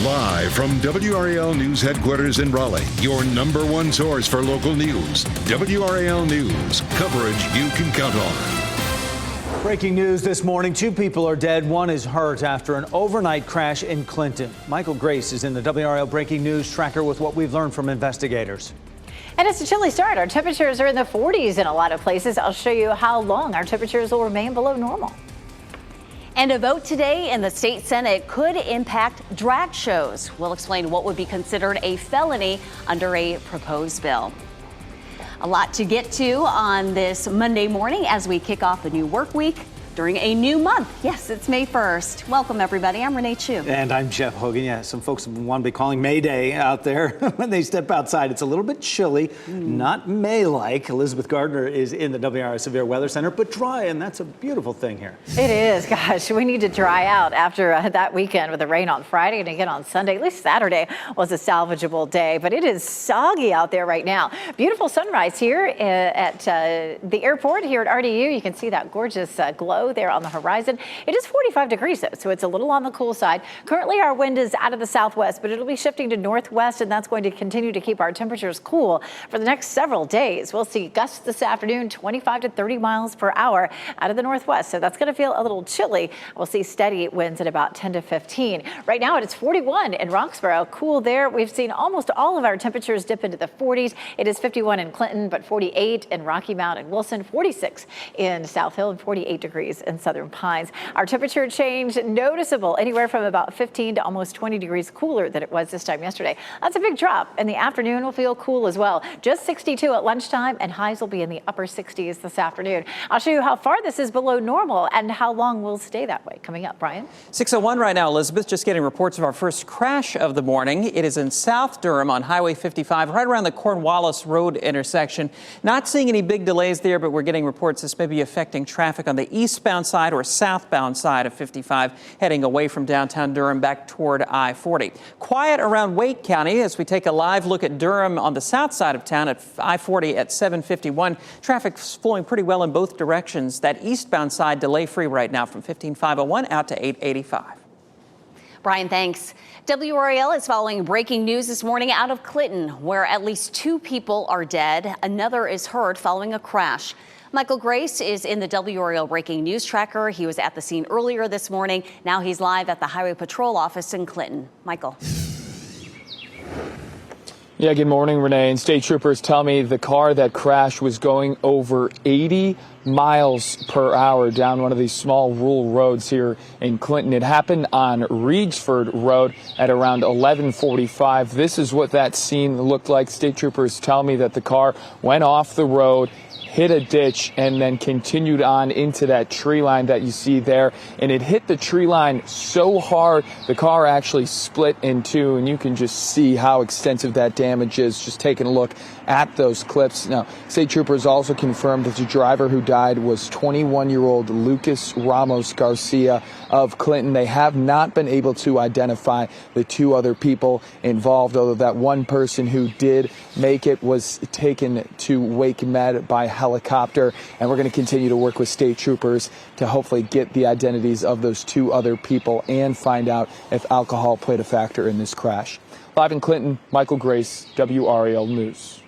Live from WRAL News Headquarters in Raleigh, your number one source for local news. WRAL News, coverage you can count on. Breaking news this morning, 2 people are dead, 1 is hurt after an overnight crash in Clinton. Michael Grace is in the WRAL Breaking News tracker with what we've learned from investigators. And it's a chilly start. Our temperatures are in the 40s in a lot of places. I'll show you how long our temperatures will remain below normal. And a vote today in the state Senate could impact drag shows. We'll explain what would be considered a felony under a proposed bill. A lot to get to on this Monday morning as we kick off the new work week during a new month. Yes, it's May 1st. Welcome, everybody. I'm Renee Chu. And I'm Jeff Hogan. Yeah, some folks want to be calling May Day out there when they step outside. It's a little bit chilly, not May-like. Elizabeth Gardner is in the WRAL Severe Weather Center, but dry, and that's a beautiful thing here. It is. Gosh, we need to dry out after that weekend with the rain on Friday and again on Sunday. At least Saturday was a salvageable day, but it is soggy out there right now. Beautiful sunrise here at the airport here at RDU. You can see that gorgeous glow there on the horizon. It is 45 degrees though, so it's a little on the cool side. Currently our wind is out of the southwest, but it'll be shifting to northwest, and that's going to continue to keep our temperatures cool for the next several days. We'll see gusts this afternoon, 25 to 30 miles per hour out of the northwest, so that's going to feel a little chilly. We'll see steady winds at about 10 to 15. Right now it's 41 in Roxborough, cool there. We've seen almost all of our temperatures dip into the 40s. It is 51 in Clinton, but 48 in Rocky Mount and Wilson, 46 in South Hill, and 48 degrees in Southern Pines. Our temperature change noticeable, anywhere from about 15 to almost 20 degrees cooler than it was this time yesterday. That's a big drop. In the afternoon will feel cool as well. Just 62 at lunchtime, and highs will be in the upper 60s this afternoon. I'll show you how far this is below normal and how long we'll stay that way. Coming up, Brian. 6:01 right now, Elizabeth. Just getting reports of our first crash of the morning. It is in South Durham on Highway 55, right around the Cornwallis Road intersection. Not seeing any big delays there, but we're getting reports this may be affecting traffic on the eastbound side or southbound side of 55, heading away from downtown Durham back toward I-40. Quiet around Wake County as we take a live look at Durham on the south side of town at I-40 at 751. Traffic's flowing pretty well in both directions. That eastbound side delay-free right now from 15501 out to 885. Brian, thanks. WRAL is following breaking news this morning out of Clinton, where at least 2 people are dead. Another is hurt following a crash. Michael Grace is in the WRAL Breaking News Tracker. He was at the scene earlier this morning. Now he's live at the Highway Patrol office in Clinton. Michael. Yeah, good morning, Renee. And state troopers tell me the car that crashed was going over 80 miles per hour down one of these small rural roads here in Clinton. It happened on Reedsford Road at around 11:45. This is what that scene looked like. State troopers tell me that the car went off the road, hit a ditch, and then continued on into that tree line that you see there. And it hit the tree line so hard, the car actually split in two, and you can just see how extensive that damage is just taking a look at those clips. Now, state troopers also confirmed that the driver who died was 21-year-old Lucas Ramos Garcia of Clinton. They have not been able to identify the 2 other people involved, although that one person who did make it was taken to Wake Med by helicopter. And we're going to continue to work with state troopers to hopefully get the identities of those 2 other people and find out if alcohol played a factor in this crash. Live in Clinton, Michael Grace, WRAL News.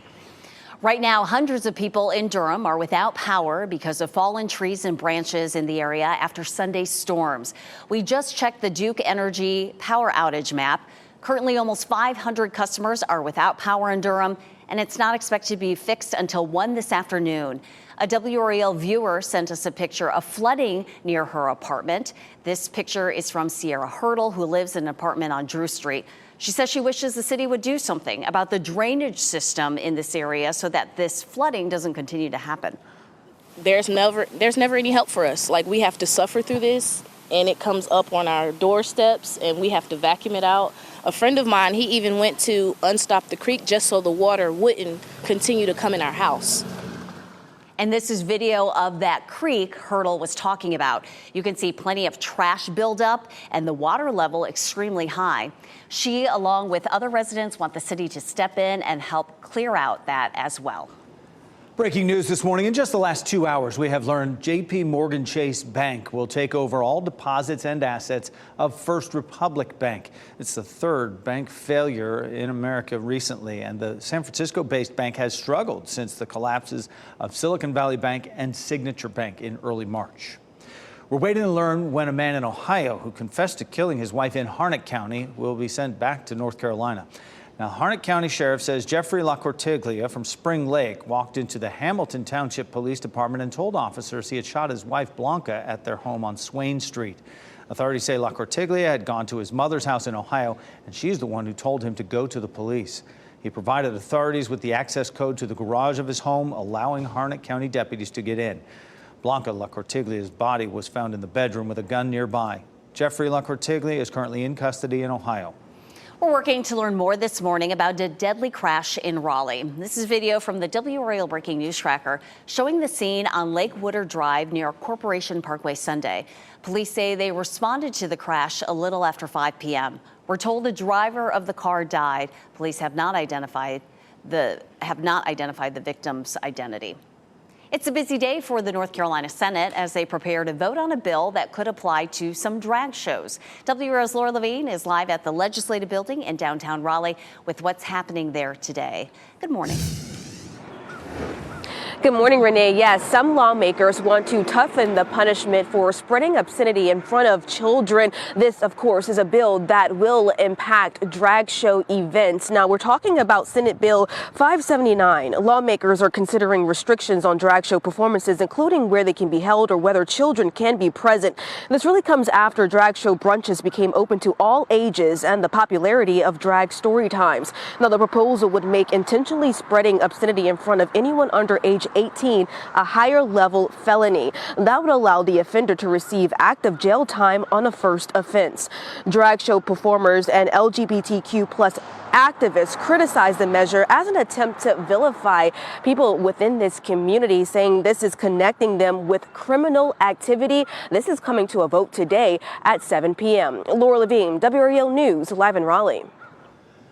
Right now, hundreds of people in Durham are without power because of fallen trees and branches in the area after Sunday's storms. We just checked the Duke Energy power outage map. Currently, almost 500 customers are without power in Durham, and it's not expected to be fixed until 1 this afternoon. A WRAL viewer sent us a picture of flooding near her apartment. This picture is from Sierra Hurdle, who lives in an apartment on Drew Street. She says she wishes the city would do something about the drainage system in this area so that this flooding doesn't continue to happen. There's never any help for us. Like, we have to suffer through this, and it comes up on our doorsteps, and we have to vacuum it out. A friend of mine, he even went to unstop the creek just so the water wouldn't continue to come in our house. And this is video of that creek Hurdle was talking about. You can see plenty of trash buildup and the water level extremely high. She, along with other residents, want the city to step in and help clear out that as well. Breaking news this morning. In just the last 2 hours, we have learned J.P. Morgan Chase Bank will take over all deposits and assets of First Republic Bank. It's the third bank failure in America recently, and the San Francisco-based bank has struggled since the collapses of Silicon Valley Bank and Signature Bank in early March. We're waiting to learn when a man in Ohio who confessed to killing his wife in Harnett County will be sent back to North Carolina. Now, Harnett County Sheriff says Jeffrey LaCortiglia from Spring Lake walked into the Hamilton Township Police Department and told officers he had shot his wife Blanca at their home on Swain Street. Authorities say LaCortiglia had gone to his mother's house in Ohio, and she's the one who told him to go to the police. He provided authorities with the access code to the garage of his home, allowing Harnett County deputies to get in. Blanca LaCortiglia's body was found in the bedroom with a gun nearby. Jeffrey LaCortiglia is currently in custody in Ohio. We're working to learn more this morning about a deadly crash in Raleigh. This is video from the WRAL Breaking News Tracker showing the scene on Lake Woodard Drive near Corporation Parkway Sunday. Police say they responded to the crash a little after 5 p.m. We're told the driver of the car died. Police have not identified the victim's identity. It's a busy day for the North Carolina Senate as they prepare to vote on a bill that could apply to some drag shows. WRAL's Laura Levine is live at the Legislative Building in downtown Raleigh with what's happening there today. Good morning. Good morning, Renee. Yes, some lawmakers want to toughen the punishment for spreading obscenity in front of children. This, of course, is a bill that will impact drag show events. Now, we're talking about Senate Bill 579. Lawmakers are considering restrictions on drag show performances, including where they can be held or whether children can be present. This really comes after drag show brunches became open to all ages and the popularity of drag story times. Now, the proposal would make intentionally spreading obscenity in front of anyone under age 18 a higher level felony. That would allow the offender to receive active jail time on a first offense. Drag show performers and LGBTQ plus activists criticize the measure as an attempt to vilify people within this community, saying this is connecting them with criminal activity. This is coming to a vote today at 7 p.m. Laura Levine, WRAL News, live in Raleigh.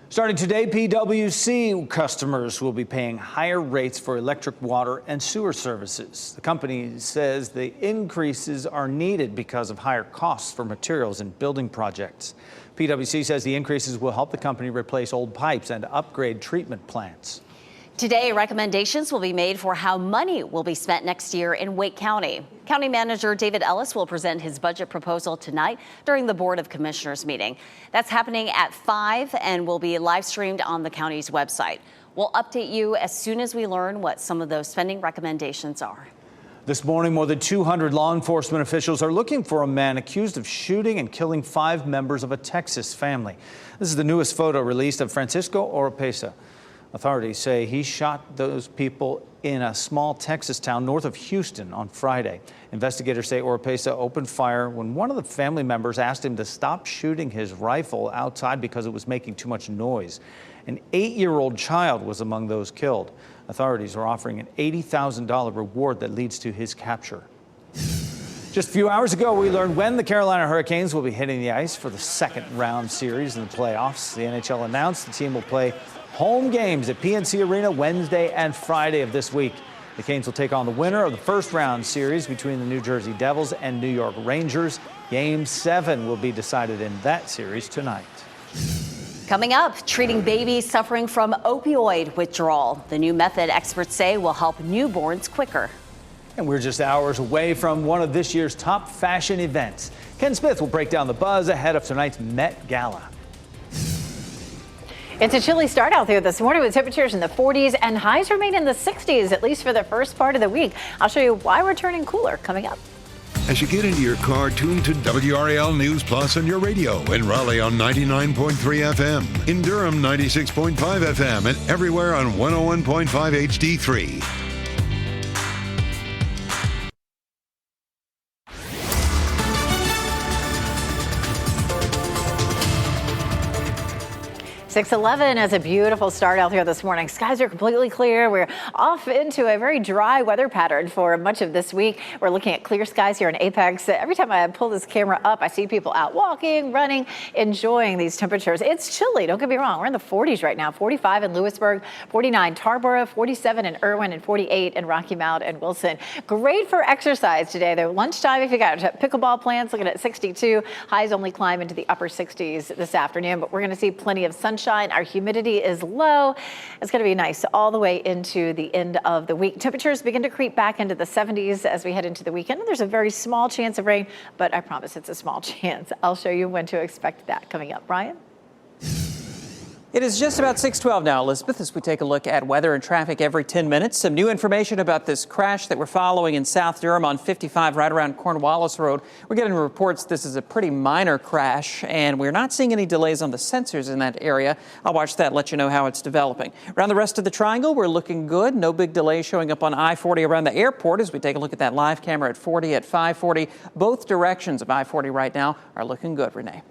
Starting today, PwC customers will be paying higher rates for electric, water, and sewer services. The company says the increases are needed because of higher costs for materials and building projects. PwC says the increases will help the company replace old pipes and upgrade treatment plants. Today, recommendations will be made for how money will be spent next year in Wake County. County Manager David Ellis will present his budget proposal tonight during the Board of Commissioners meeting. That's happening at 5 and will be live streamed on the county's website. We'll update you as soon as we learn what some of those spending recommendations are. This morning, more than 200 law enforcement officials are looking for a man accused of shooting and killing 5 members of a Texas family. This is the newest photo released of Francisco Oropesa. Authorities say he shot those people in a small Texas town north of Houston on Friday. Investigators say Oropesa opened fire when one of the family members asked him to stop shooting his rifle outside because it was making too much noise. An 8-year-old child was among those killed. Authorities are offering an $80,000 reward that leads to his capture. Just a few hours ago, we learned when the Carolina Hurricanes will be hitting the ice for the second round series in the playoffs. The NHL announced the team will play home games at PNC Arena Wednesday and Friday of this week. The Canes will take on the winner of the first round series between the New Jersey Devils and New York Rangers. Game 7 will be decided in that series tonight. Coming up, treating babies suffering from opioid withdrawal. The new method experts say will help newborns quicker. And we're just hours away from one of this year's top fashion events. Ken Smith will break down the buzz ahead of tonight's Met Gala. It's a chilly start out there this morning with temperatures in the 40s and highs remain in the 60s, at least for the first part of the week. I'll show you why we're turning cooler coming up. As you get into your car, tune to WRAL News Plus on your radio. In Raleigh on 99.3 FM. In Durham, 96.5 FM. And everywhere on 101.5 HD3. 6:11 is a beautiful start out here this morning. Skies are completely clear. We're off into a very dry weather pattern for much of this week. We're looking at clear skies here in Apex. Every time I pull this camera up, I see people out walking, running, enjoying these temperatures. It's chilly, don't get me wrong. We're in the 40s right now. 45 in Lewisburg, 49 Tarboro, 47 in Irwin, and 48 in Rocky Mount and Wilson. Great for exercise today, though. Lunchtime, if you got pickleball plans, looking at 62. Highs only climb into the upper 60s this afternoon, but we're going to see plenty of sunshine. Our humidity is low. It's going to be nice all the way into the end of the week. Temperatures begin to creep back into the 70s as we head into the weekend. And there's a very small chance of rain, but I promise it's a small chance. I'll show you when to expect that coming up. Brian? It is just about 6:12 now, Elizabeth, as we take a look at weather and traffic every 10 minutes. Some new information about this crash that we're following in South Durham on 55 right around Cornwallis Road. We're getting reports this is a pretty minor crash, and we're not seeing any delays on the sensors in that area. I'll watch that, let you know how it's developing. Around the rest of the triangle, we're looking good. No big delays showing up on I-40 around the airport as we take a look at that live camera at 40 at 540. Both directions of I-40 right now are looking good, Renee.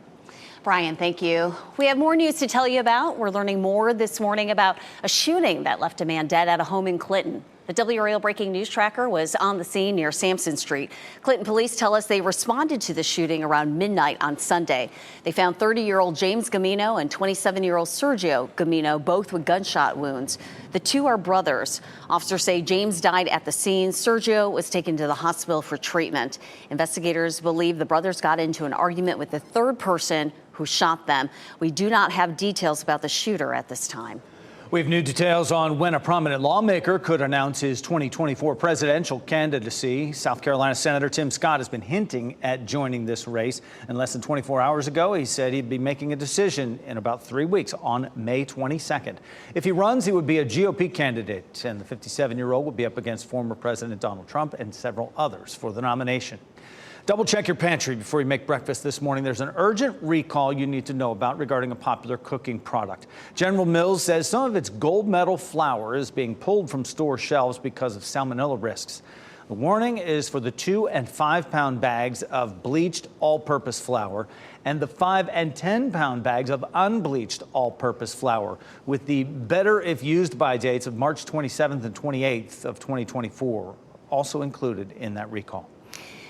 Brian, thank you. We have more news to tell you about. We're learning more this morning about a shooting that left a man dead at a home in Clinton. The WRAL breaking news tracker was on the scene near Sampson Street. Clinton police tell us they responded to the shooting around midnight on Sunday. They found 30-year-old James Gamino and 27-year-old Sergio Gamino, both with gunshot wounds. The two are brothers. Officers say James died at the scene. Sergio was taken to the hospital for treatment. Investigators believe the brothers got into an argument with the third person who shot them. We do not have details about the shooter at this time. We have new details on when a prominent lawmaker could announce his 2024 presidential candidacy. South Carolina Senator Tim Scott has been hinting at joining this race. And less than 24 hours ago, he said he'd be making a decision in about 3 weeks on May 22nd. If he runs, he would be a GOP candidate, and the 57-year-old will be up against former President Donald Trump and several others for the nomination. Double check your pantry before you make breakfast this morning. There's an urgent recall you need to know about regarding a popular cooking product. General Mills says some of its gold medal flour is being pulled from store shelves because of salmonella risks. The warning is for the 2 and 5 pound bags of bleached all-purpose flour and the 5 and 10 pound bags of unbleached all-purpose flour, with the better if used by dates of March 27th and 28th of 2024 also included in that recall.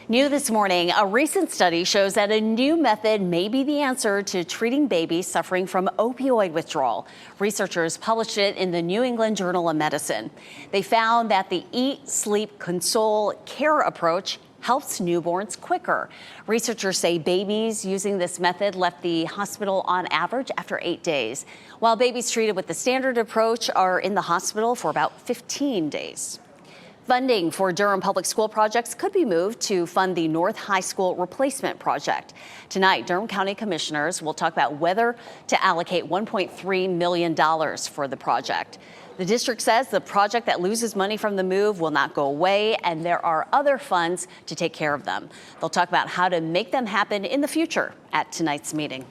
New this morning, a recent study shows that a new method may be the answer to treating babies suffering from opioid withdrawal. Researchers published it in the New England Journal of Medicine. They found that the Eat, Sleep, Console, Care approach helps newborns quicker. Researchers say babies using this method left the hospital on average after 8 days, while babies treated with the standard approach are in the hospital for about 15 days. Funding for Durham public school projects could be moved to fund the North High School replacement project. Tonight, Durham County Commissioners will talk about whether to allocate $1.3 million for the project. The district says the project that loses money from the move will not go away, and there are other funds to take care of them. They'll talk about how to make them happen in the future at tonight's meeting.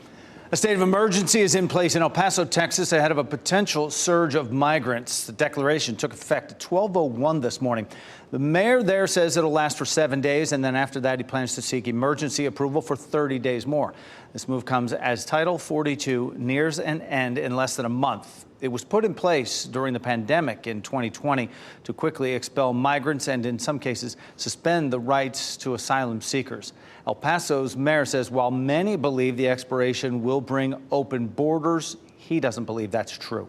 A state of emergency is in place in El Paso, Texas, ahead of a potential surge of migrants. The declaration took effect at 12:01 this morning. The mayor there says it'll last for 7 days, and then after that, he plans to seek emergency approval for 30 days more. This move comes as Title 42 nears an end in less than a month. It was put in place during the pandemic in 2020 to quickly expel migrants and, in some cases, suspend the rights to asylum seekers. El Paso's mayor says while many believe the expiration will bring open borders, he doesn't believe that's true.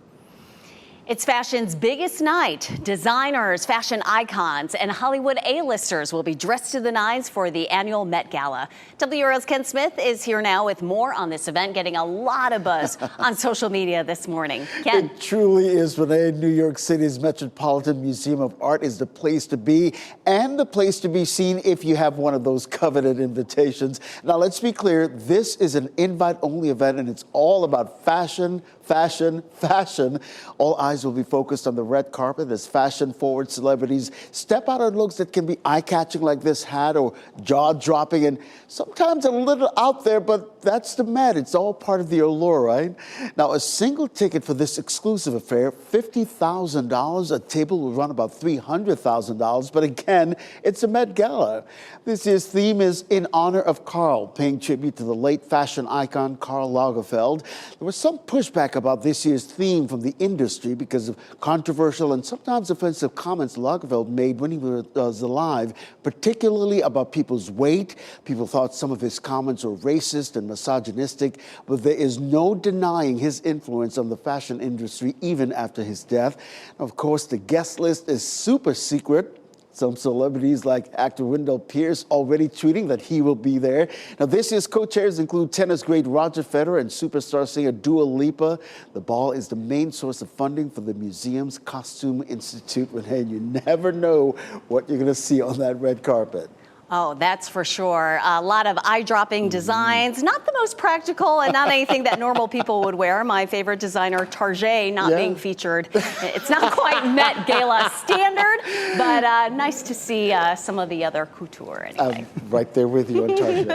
It's fashion's biggest night. Designers, fashion icons, and Hollywood A-listers will be dressed to the nines for the annual Met Gala. WRAL's Ken Smith is here now with more on this event, getting a lot of buzz on social media this morning. Ken. It truly is, Renee. New York City's Metropolitan Museum of Art is the place to be and the place to be seen if you have one of those coveted invitations. Now, let's be clear. This is an invite-only event, and it's all about fashion, fashion, fashion. All eyes eyes will be focused on the red carpet as fashion-forward celebrities step out in looks that can be eye-catching like this hat or jaw-dropping and sometimes a little out there, but that's the Met. It's all part of the allure, right? Now, a single ticket for this exclusive affair, $50,000. A table will run about $300,000, but again, it's a Met Gala. This year's theme is in honor of Karl, paying tribute to the late fashion icon Karl Lagerfeld. There was some pushback about this year's theme from the industry because of controversial and sometimes offensive comments Lagerfeld made when he was alive, particularly about people's weight. People thought some of his comments were racist and misogynistic, but there is no denying his influence on the fashion industry even after his death. Of course, the guest list is super secret. Some celebrities like actor Wendell Pierce already tweeting that he will be there. Now, this year's co-chairs include tennis great Roger Federer and superstar singer Dua Lipa. The ball is the main source of funding for the museum's Costume Institute. Renee, you never know what you're going to see on that red carpet. Oh, that's for sure. A lot of eye-dropping designs, not the most practical and not anything that normal people would wear. My favorite designer, Target, not being featured. It's not quite Met Gala standard, but nice to see some of the other couture anyway. I'm right there with you on Target.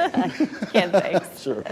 Yeah, thanks. Sure.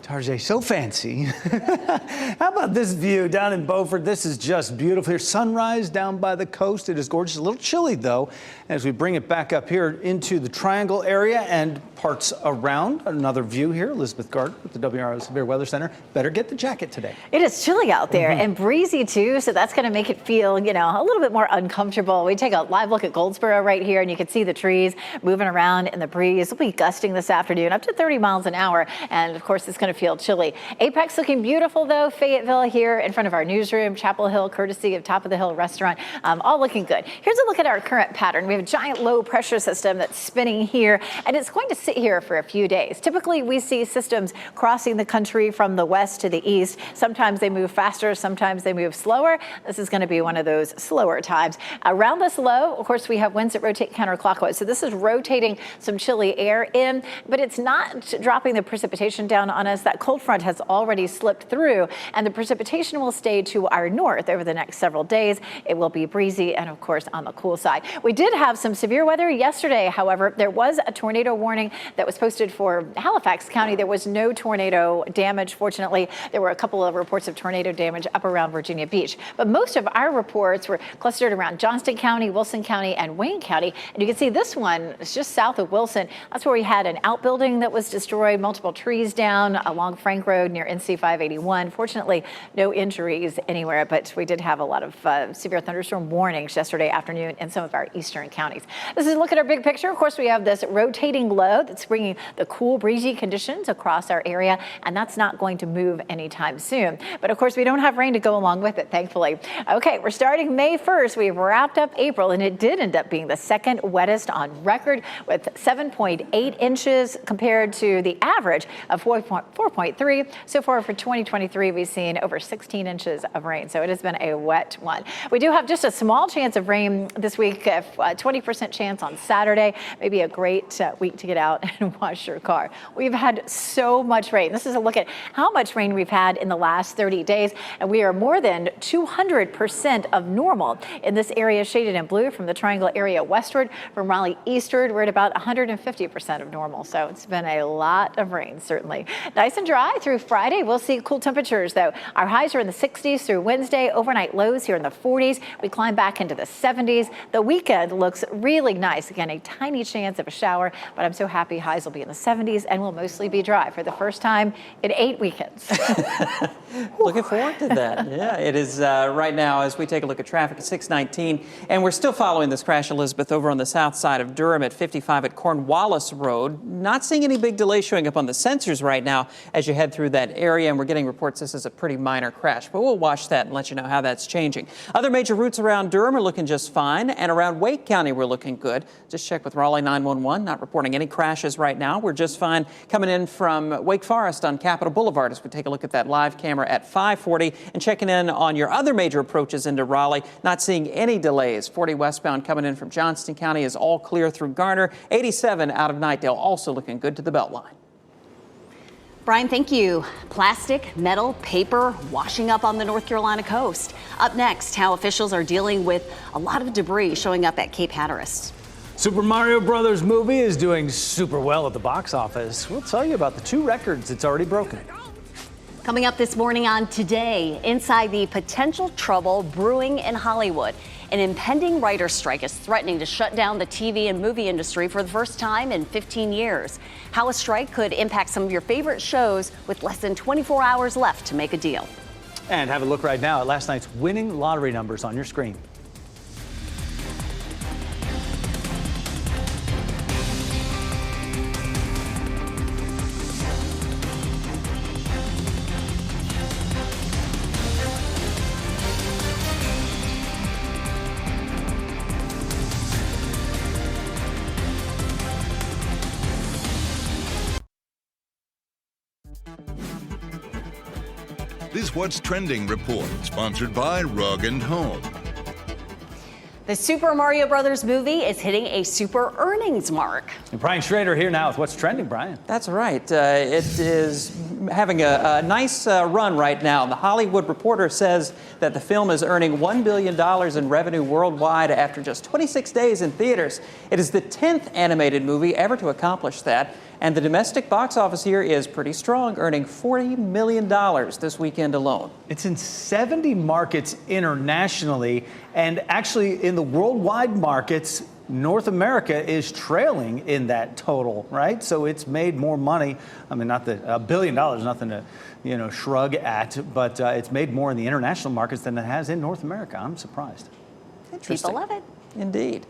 Tarjay, so fancy. How about this view down in Beaufort? This is just beautiful here. Sunrise down by the coast. It is gorgeous. A little chilly, though, as we bring it back up here into the Triangle area and parts around. Another view here. Elizabeth Gardner with the WRAL Severe Weather Center. Better get the jacket today. It is chilly out there and breezy, too, so that's going to make it feel, you know, a little bit more uncomfortable. We take a live look at Goldsboro right here, and you can see the trees moving around in the breeze. It'll be gusting this afternoon, up to 30 miles an hour, and, of course, it's going to feel chilly. Apex looking beautiful, though. Fayetteville here in front of our newsroom. Chapel Hill, courtesy of Top of the Hill Restaurant. All looking good. Here's a look at our current pattern. We have a giant low-pressure system that's spinning here, and it's going to sit here for a few days. Typically, we see systems crossing the country from the west to the east. Sometimes they move faster, sometimes they move slower. This is going to be one of those slower times. Around this low, of course, we have winds that rotate counterclockwise. So this is rotating some chilly air in, but it's not dropping the precipitation down on us. That cold front has already slipped through, and the precipitation will stay to our north over the next several days. It will be breezy and, of course, on the cool side. We did have some severe weather yesterday. However, there was a tornado warning that was posted for Halifax County. There was no tornado damage. Fortunately, there were a couple of reports of tornado damage up around Virginia Beach. But most of our reports were clustered around Johnston County, Wilson County, and Wayne County. And you can see this one is just south of Wilson. That's where we had an outbuilding that was destroyed, multiple trees down along Frank Road near NC 581. Fortunately, no injuries anywhere, but we did have a lot of severe thunderstorm warnings yesterday afternoon in some of our eastern counties. This is a look at our big picture. Of course, we have this rotating low that's bringing the cool, breezy conditions across our area, and that's not going to move anytime soon. But of course, we don't have rain to go along with it, thankfully. Okay, we're starting May 1st. We've wrapped up April, and it did end up being the second wettest on record with 7.8 inches compared to the average of 4.3. So far for 2023, we've seen over 16 inches of rain, so it has been a wet one. We do have just a small chance of rain this week, 20% chance on Saturday. Maybe a great week to get out and wash your car. We've had so much rain. This is a look at how much rain we've had in the last 30 days, and we are more than 200% of normal in this area shaded in blue from the Triangle area westward. From Raleigh eastward, we're at about 150% of normal, so it's been a lot of rain, certainly. Nice and dry through Friday. We'll see cool temperatures, though. Our highs are in the 60s through Wednesday, overnight lows here in the 40s. We climb back into the 70s. The weekend looks really nice. Again, a tiny chance of a shower, but I'm so happy highs will be in the 70s and will mostly be dry for the first time in 8 weekends. Looking forward to that. Yeah, it is right now as we take a look at traffic at 619. And we're still following this crash, Elizabeth, over on the south side of Durham at 55 at Cornwallis Road. Not seeing any big delay showing up on the sensors right now as you head through that area. And we're getting reports this is a pretty minor crash, but we'll watch that and let you know how that's changing. Other major routes around Durham are looking just fine. And around Wake County, we're looking good. Just check with Raleigh 911. Not reporting any crashes right now. We're just fine coming in from Wake Forest on Capitol Boulevard as we take a look at that live camera at 540 and checking in on your other major approaches into Raleigh. Not seeing any delays. 40 westbound coming in from Johnston County is all clear through Garner. 87 out of Knightdale also looking good to the Beltline. Brian, thank you. Plastic, metal, paper washing up on the North Carolina coast. Up next, how officials are dealing with a lot of debris showing up at Cape Hatteras. Super Mario Brothers movie is doing super well at the box office. We'll tell you about the 2 records it's already broken. Coming up this morning on Today, inside the potential trouble brewing in Hollywood. An impending writer's strike is threatening to shut down the TV and movie industry for the first time in 15 years. How a strike could impact some of your favorite shows with less than 24 hours left to make a deal. And have a look right now at last night's winning lottery numbers on your screen. This What's Trending report, sponsored by Rug & Home. The Super Mario Brothers movie is hitting a super earnings mark. And Brian Schrader here now with What's Trending, Brian. That's right. It is having a nice run right now. The Hollywood Reporter says that the film is earning $1 billion in revenue worldwide after just 26 days in theaters. It is the 10th animated movie ever to accomplish that. And the domestic box office here is pretty strong, earning $40 million this weekend alone. It's in 70 markets internationally, and actually in the worldwide markets, North America is trailing in that total, right? So it's made more money. I mean, not that $1 billion, nothing to, shrug at, but it's made more in the international markets than it has in North America. I'm surprised. Interesting. People love it. Indeed.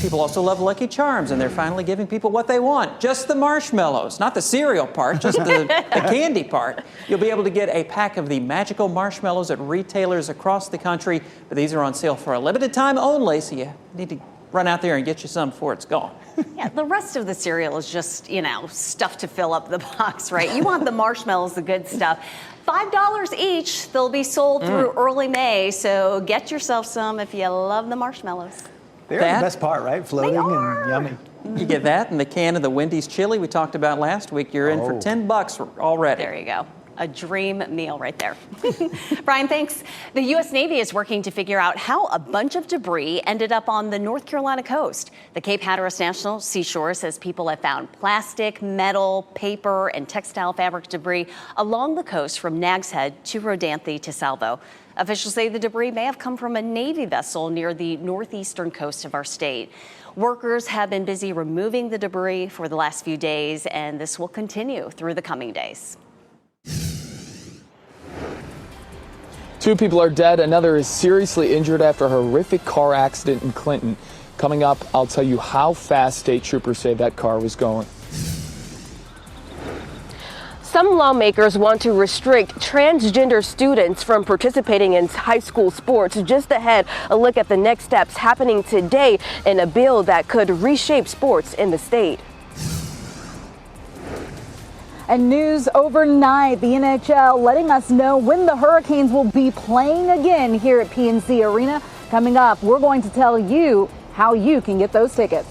People also love Lucky Charms, and they're finally giving people what they want. Just the marshmallows, not the cereal part, just the candy part. You'll be able to get a pack of the magical marshmallows at retailers across the country, but these are on sale for a limited time only, so you need to run out there and get you some before it's gone. Yeah, the rest of the cereal is just, stuff to fill up the box, right? You want the marshmallows, the good stuff. $5 each. They'll be sold through early May, so get yourself some if you love the marshmallows. They're the best part, right? Floating and yummy. You get that and the can of the Wendy's chili we talked about last week. You're in for $10 already. There you go. A dream meal right there. Brian, thanks. The U.S. Navy is working to figure out how a bunch of debris ended up on the North Carolina coast. The Cape Hatteras National Seashore says people have found plastic, metal, paper, and textile fabric debris along the coast from Nags Head to Rodanthe to Salvo. Officials say the debris may have come from a Navy vessel near the northeastern coast of our state. Workers have been busy removing the debris for the last few days, and this will continue through the coming days. 2 people are dead. Another is seriously injured after a horrific car accident in Clinton. Coming up, I'll tell you how fast state troopers say that car was going. Some lawmakers want to restrict transgender students from participating in high school sports. Just ahead, a look at the next steps happening today in a bill that could reshape sports in the state. And news overnight, the NHL letting us know when the Hurricanes will be playing again here at PNC Arena. Coming up, we're going to tell you how you can get those tickets.